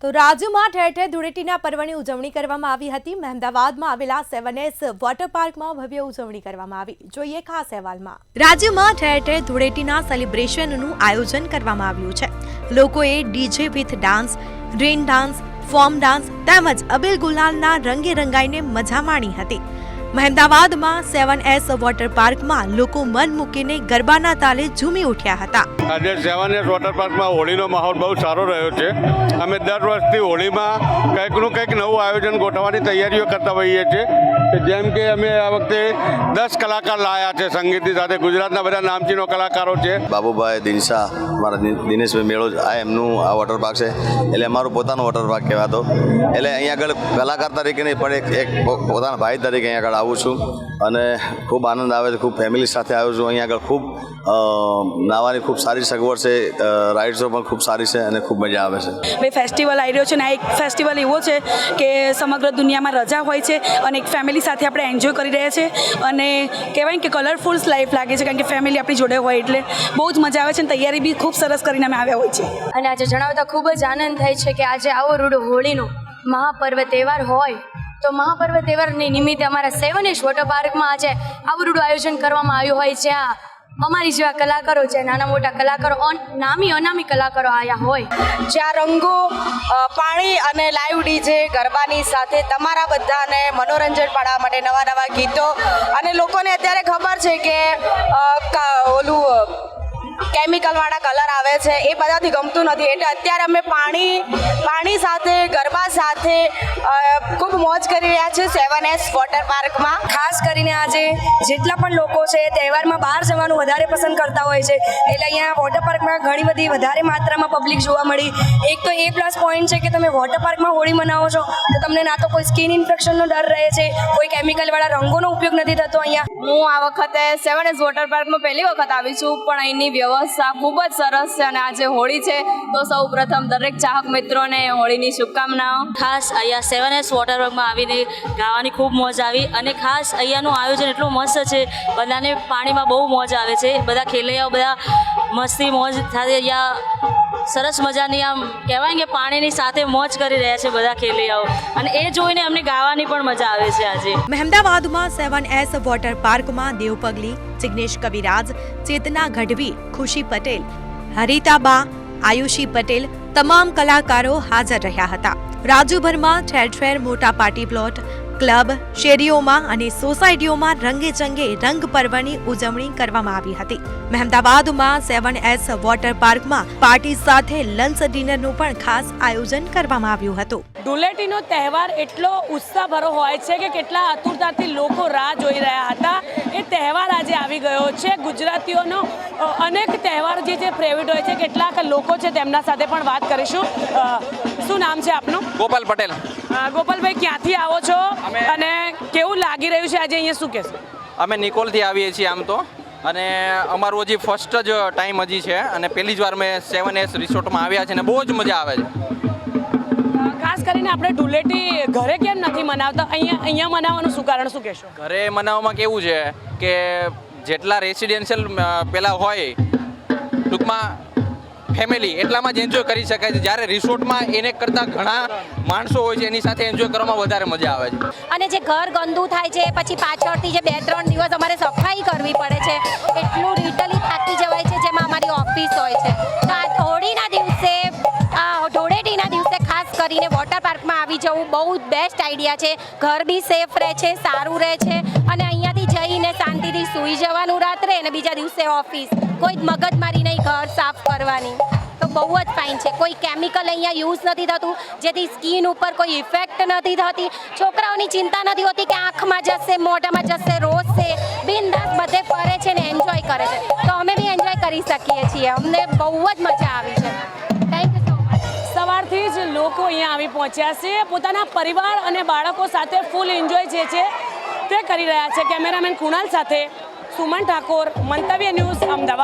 તો રાજ્યમાં ઠેર ઠેર ધૂળેટીના પર્વની ઉજવણી કરવામાં આવી હતી। મહેમદાવાદમાં આવેલા 7S વોટર પાર્કમાં ભવ્ય ઉજવણી કરવામાં આવી। જોઈએ ખાસ અહેવાલમાં। રાજ્યમાં ઠેર ઠેર ધૂળેટીના સેલિબ્રેશનનું આયોજન કરવામાં આવ્યું છે। લોકોએ DJ with dance, rain dance, form dance તેમજ અબીલ ગુલાલના રંગે રંગાઈને મજા માણી હતી। મહેમદાવાદમાં 7S વોટર પાર્કમાં લોકો મન મૂકીને ગરબાના તાલે ઝૂમી ઉઠ્યા હતા। આજે 7S વોટર પાર્કમાં હોળીનો માહોલ બહુ સારો રહ્યો છે। અમે દર વર્ષથી હોળીમાં કંઈક નવું આયોજન ગોઠવવાની તૈયારીઓ કરતા હોઈએ છીએ। જેમ કે અમે આ વખતે 10 કલાકાર લાવ્યા છે સંગીતની સાથે। ગુજરાતના બધા નામચીનો કલાકારો છે। બાબુભાઈ દિનશા, મારા દિનેશભાઈ મેળો આ એમનું આ વોટર પાર્ક છે, એટલે અમારું પોતાનું વોટર પાર્ક કહેવાતો। એટલે અહીંયા આગળ કલાકાર તરીકે નહીં પણ એક પોતાના ભાઈ તરીકે અહીંયા આગળ આવું છું અને ખૂબ આનંદ આવે છે। ખૂબ ફેમિલી સાથે આવ્યો છું। અહીંયા આગળ ખૂબ નાવાની ખૂબ સારી સગવડ છે, રાઇડ્સો પણ ખૂબ સારી છે અને ખૂબ મજા આવે છે। ભાઈ ફેસ્ટિવલ આવી રહ્યો છે ને આ એક ફેસ્ટિવલ એવો છે કે સમગ્ર દુનિયામાં રજા હોય છે અને એક ફેમિલી સાથે આપણે એન્જોય કરી રહ્યા છીએ અને કહેવાય કે કલરફુલ લાઈફ લાગે છે, કારણ કે ફેમિલી આપણી જોડે હોય એટલે બહુ જ મજા આવે છે અને તૈયારી બી ખૂબ સરસ કરીને અમે આવ્યા હોય છે। અને આજે જણાવતા ખૂબ જ આનંદ થાય છે કે આજે આવો રૂડો હોળીનો મહાપર્વ તહેવાર હોય તો મહાપર્વ તહેવારની નિમિત્તે અમારા 7S વોટર પાર્કમાં આજે આવું રૂડું આયોજન કરવામાં આવ્યું હોય, જ્યાં અમારી જેવા કલાકારો છે, નાના મોટા કલાકારો, નામી અનામી કલાકારો આવ્યા હોય, જ્યાં રંગો, પાણી અને લાઈવ ડીજે ગરબાની સાથે તમારા બધાને મનોરંજન પાડવા માટે નવા ગીતો અને લોકોને અત્યારે ખબર છે કે ઓલું કેમિકલવાળા કલર આવે છે એ બધાથી ગમતું નથી, એટલે અત્યારે અમે પાણી સાથે ગરબા સાથે ખૂબ મોજ કરી રહ્યા છીએ 7S વોટર પાર્કમાં। ખાસ કરીને આજે જેટલા પણ લોકો છે તહેવારમાં બહાર જવાનું વધારે પસંદ કરતા હોય છે, એટલે અહીંયા વોટર પાર્કમાં ઘણી બધી વધારે માત્રામાં પબ્લિક જોવા મળી। એક તો એ પ્લસ પોઈન્ટ છે કે તમે વોટર પાર્કમાં હોળી મનાવો છો તો તમને ના તો કોઈ સ્કિન ઇન્ફેક્શનનો ડર રહે છે, કોઈ કેમિકલવાળા રંગોનો ઉપયોગ નથી થતો। અહીંયા હું આ વખતે 7S વોટર પાર્કમાં પહેલી વખત આવી છું, પણ અહીંની વ્યવસ્થા ખૂબ જ સરસ છે અને આજે હોળી છે તો સૌ પ્રથમ દરેક ચાહક મિત્રોને હોળીની શુભકામનાઓ। ખાસ અહીંયા 7S વોટર પાર્કમાં આવીને ગાવાની ખૂબ મોજ આવી અને ખાસ અહીંયાનું આયોજન એટલું મસ્ત છે, બધાને પાણીમાં બહુ મોજ આવે છે। બધા ખેલૈયાઓ બધા મસ્તી મોજ સાથે અહીંયા સરસ મજાની આમ કહેવાય કે પાણીની સાથે મોજ કરી રહ્યા છે બધા ખેલૈયાઓ, અને એ જોઈને અમને ગાવાની પણ મજા આવે છે આજે। મહેમદાવાદમાં 7S વોટર પાર્કમાં દેવ પગલી, જિગ્નેશ કવિરાજ, ચેતના ગઢવી, ખુશી પટેલ, હરિતાબા, આયુષી પટેલ તમામ કલાકારો હાજર રહ્યા હતા। રાજ્યભરમાં ઠેર ઠેર મોટા પાર્ટી પ્લોટ, ક્લબ, શેરીઓમાં અને સોસાયટીઓમાં રંગે ચંગે રંગ પર્વની ઉજવણી કરવામાં આવી હતી। મહેમદાવાદમાં 7S વોટર પાર્કમાં પાર્ટી સાથે લંચ ડિનરનું પણ ખાસ આયોજન કરવામાં આવ્યું હતું। ધૂળેટીનો તહેવાર એટલો ઉત્સાહભરો હોય છે કે કેટલા આતુરતાથી લોકો રાહ જોઈ રહ્યા હતા। એ તહેવાર આજે આવી ગયો છે। ગુજરાતીઓનો અનેક તહેવાર જે ફેવરિટ હોય છે, કેટલાક લોકો છે તેમના સાથે પણ વાત કરીશું। શું નામ છે આપનું? ગોપાલ પટેલ। ગોપાલભાઈ, ક્યાંથી આવો છો અને કેવું લાગી રહ્યું છે આજે અહીંયા, શું કહેશો? અમે નિકોલથી આવીએ છીએ આમ તો, અને અમારું હજી ફર્સ્ટ જ ટાઈમ હજી છે અને પહેલી જ વાર મેં 7S રિસોર્ટમાં આવ્યા છે અને બહુ જ મજા આવે છે। ખાસ કરીને આપણે ધૂળેટી ઘરે કેમ નથી મનાવતા, અહીંયા મનાવવાનું શું કારણ, શું કહેશો? ઘરે મનાવવામાં કેવું છે કે જેટલા રેસિડેન્શિયલ પેલા હોય ટૂંકમાં ફેમિલી એટલામાં જ એન્જોય કરી શકાય છે, જ્યારે રિસોર્ટમાં એને કરતાં ઘણા માણસો હોય છે એની સાથે એન્જોય કરવામાં વધારે મજા આવે છે। અને જે ઘર ગંદુ થાય છે પછી પાછળથી જે 2-3 દિવસ અમારે સફાઈ કરવી પડે છે, એટલું રિટલી થાકી જવાય છે, જેમાં અમારી ઓફિસ હોય છે। તો આ હોળીના દિવસે, ધૂળેટીના દિવસે ખાસ કરીને વોટર પાર્કમાં આવી જવું બહુ બેસ્ટ આઈડિયા છે। ઘર બી સેફ રહે છે, સારું રહે છે અને અહીંયાથી જઈને શાંતિથી સૂઈ જવાનું રાત્રે અને બીજા દિવસે ઓફિસ, કોઈ જ મગજમારી નહીં ઘર સાફ કરવાની, તો બહુ જ ફાઇન છે। કોઈ કેમિકલ અહીંયા યુઝ નથી થતું, જેથી સ્કિન ઉપર કોઈ ઇફેક્ટ નથી થતી। છોકરાઓની ચિંતા નથી હોતી કે આંખમાં જશે, મોઢામાં જશે, રોશે, બિનદાસ બધે ફરે છે ને એન્જોય કરે છે, તો અમે બી એન્જોય કરી શકીએ છીએ। અમને બહુ જ મજા આવી છે। Thank you so much. સવારથી જ લોકો અહીંયા આવી પહોંચ્યા છે, પોતાના પરિવાર અને બાળકો સાથે ફૂલ એન્જોય જે છે તે કરી રહ્યા છે। કેમેરામેન કુણાલ સાથે સુમન ઠાકોર, મંતવ્ય ન્યૂઝ, અમદાવાદ।